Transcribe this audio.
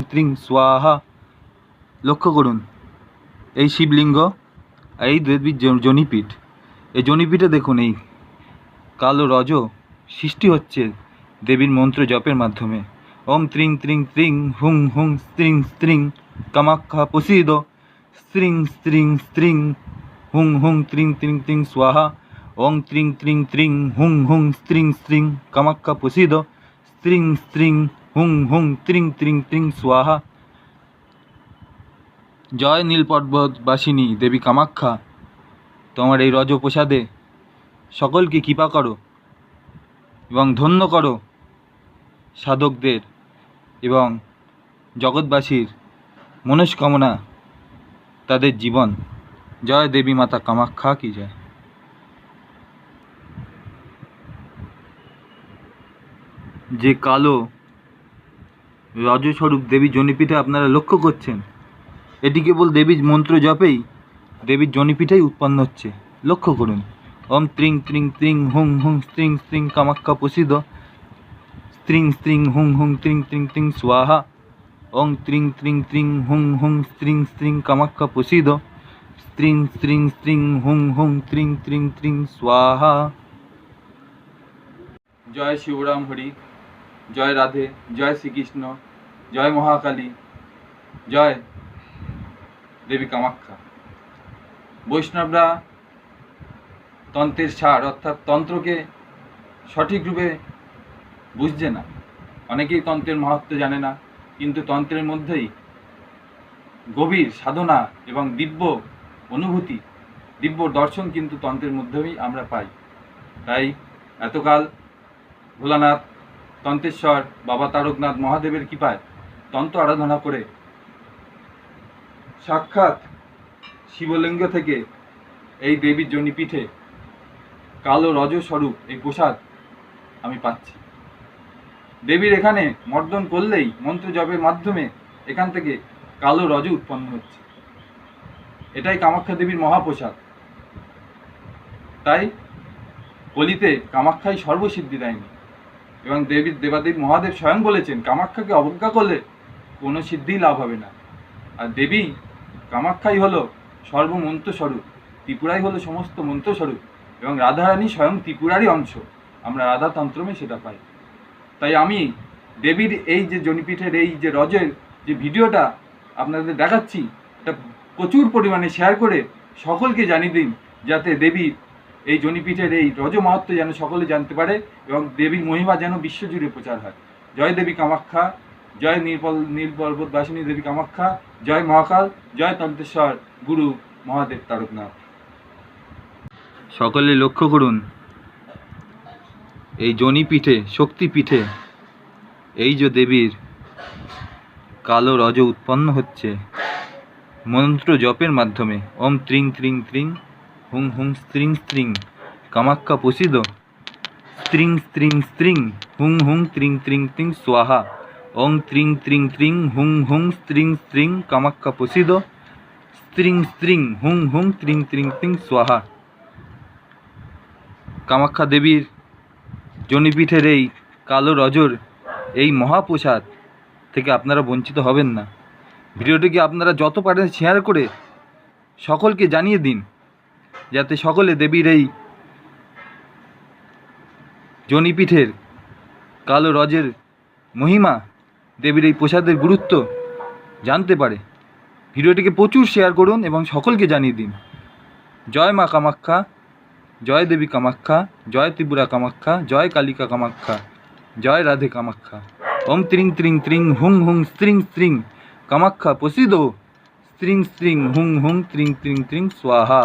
ত্রিং স্বাহা। লক্ষ্য করুন এই শিবলিঙ্গ, এই দেবীর জনিপীঠ, এই জনিপীঠে দেখুন এই কালো রজ সৃষ্টি হচ্ছে দেবীর মন্ত্র জপের মাধ্যমে। ওম ত্রিং ত্রিং ত্রিং হুং হুং স্ত্রিং স্ত্রিং কামাখ্যা প্রসীদ। স্ত্রিং স্ত্রিং স্ত্রিং হুং হুং ত্রিং ত্রিং ত্রিং স্বাহা। ওং ত্রিং ত্রিং ত্রিং হুং হুং স্ত্রিং স্ত্রিং কামাখ্যা প্রসীদ। স্ত্রিং স্ত্রিং হুং হুং ত্রিং ত্রিং ত্রিং স্বাহা। জয় নীলপর্বতবাসিনী দেবী কামাখ্যা, তোমার এই রজপ্রসাদে সকলকে কৃপা করো এবং ধন্য করো সাধকদের এবং জগৎবাসীর মনস্কামনা, তাদের জীবন। জয় দেবী মাতা কামাখ্যা কি জয়। যে কালো রজস্বরূপ দেবীর জনিপীঠে আপনারা লক্ষ্য করছেন, এটি কেবল দেবীর মন্ত্র জপেই দেবীর জনিপীঠেই উৎপন্ন হচ্ছে। লক্ষ্য করুন ওম ত্রিং ত্রিং ত্রিং হুং হুং স্ত্রিং স্ত্রিং কামাখ্যা প্রসীদ। স্ত্রিং স্ত্রিং হুং হুং ত্রিং ত্রিং ত্রিং স্বাহা। ওং ত্রিং ত্রিং ত্রিং হুং হুং স্ত্রিং স্ত্রিং কামাখ্যা প্রসীদ। স্ত্রিং স্ত্রিং স্ত্রিং হুং হুং ত্রিং ত্রিং ত্রিং স্বাহা। জয় শিবরাম হরি, জয় রাধে, জয় শ্রীকৃষ্ণ, জয় মহাকালী, জয় দেবী কামাখ্যা। বৈষ্ণবরা তন্ত্রের সার অর্থাৎ তন্ত্রকে সঠিক রূপে বুঝছে না। অনেকেই তন্ত্রের মাহাত্ম্য জানে না, কিন্তু তন্ত্রের মধ্যেই গভীর সাধনা এবং দিব্য অনুভূতি, দিব্য দর্শন কিন্তু তন্ত্রের মধ্যেই আমরা পাই। তাই এতকাল ভোলানাথ, তন্ত্রেশ্বর, বাবা তারকনাথ মহাদেবের কৃপায় তন্ত্র আরাধনা করে সাক্ষাৎ শিবলিঙ্গ থেকে এই দেবীর জনিপীঠে কালো রজস্বরূপ এই প্রসাদ আমি পাচ্ছি। দেবীর এখানে মর্দন করলেই মন্ত্র জপের মাধ্যমে এখান থেকে কালো রজ উৎপন্ন হচ্ছে। এটাই কামাখ্যা দেবীর মহাপ্রসাদ। তাই কলিতে কামাখ্যাই সর্বসিদ্ধি দেয়নি, এবং দেবাদেব মহাদেব স্বয়ং বলেছেন কামাখ্যাকে অবজ্ঞা করলে কোনো সিদ্ধিই লাভ হবে না। আর দেবী কামাখ্যাই হলো সর্বমন্ত্রস্বরূপ, ত্রিপুরাই হলো সমস্ত মন্ত্রস্বরূপ, এবং রাধারানী স্বয়ং ত্রিপুরারই অংশ। আমরা রাধাতন্ত্রমে সেটা পাই। তাই আমি দেবীর এই যে জনিপীঠের এই যে রজের যে ভিডিওটা আপনাদের দেখাচ্ছি, এটা প্রচুর পরিমাণে শেয়ার করে সকলকে জানিয়ে দিন, যাতে দেবীর এই জনিপীঠের এই রজ মাহাত্ম্য যেন সকলে জানতে পারে এবং দেবীর মহিমা যেন বিশ্বজুড়ে প্রচার হয়। জয় দেবী কামাখ্যা, জয় নীলপর্বতবাসিনী দেবী কামাখ্যা, জয় মহাকাল, জয় তন্ত্রেশ্বর গুরু মহাদেব তারকনাথ। সকলে লক্ষ্য করুন এই জনিপীঠে, শক্তিপীঠে এই যে দেবীর কালো রজ উৎপন্ন হচ্ছে মন্ত্র জপের মাধ্যমে। ওম ত্রিং ত্রিং ত্রিং হুং হুং স্ত্রিং স্ত্রিং কামাখ্যা প্রসীদ। স্ত্রিং স্ত্রিং স্ত্রিং হুং হুং ত্রিং ত্রিং ত্রিং স্বাহা। ওং ত্রিং ত্রিং ত্রিং হুং হুং স্ত্রিং স্ত্রিং কামাখ্যা প্রসীদ। স্ত্রিং স্ত্রিং হুং হুং ত্রিং ত্রিং ত্রিং স্বাহা। কামাখ্যা দেবীর জনিপীঠের এই কালো রজর এই মহাপ্রসাদ থেকে আপনারা বঞ্চিত হবেন না। ভিডিওটিকে আপনারা যত পারেন শেয়ার করে সকলকে জানিয়ে দিন, যাতে সকলে দেবীর এই জনিপীঠের কালো রজের মহিমা, দেবীর এই প্রসাদের গুরুত্ব জানতে পারে। ভিডিওটিকে প্রচুর শেয়ার করুন এবং সকলকে জানিয়ে দিন। জয় মা কামাখ্যা, জয় দেবী কামাখ্যা, জয় ত্রিপুরা কামাখ্যা, জয় কালিকা কামাখ্যা, জয় রাধে কামাখ্যা। ওম ত্রিং ত্রিং ত্রিং হুং হুং স্ত্রিং স্ত্রিং কামাখ্যা প্রসীদ। স্ত্রিং স্ত্রিং হুং হুং ত্রিং ত্রিং ত্রিং স্বাহা।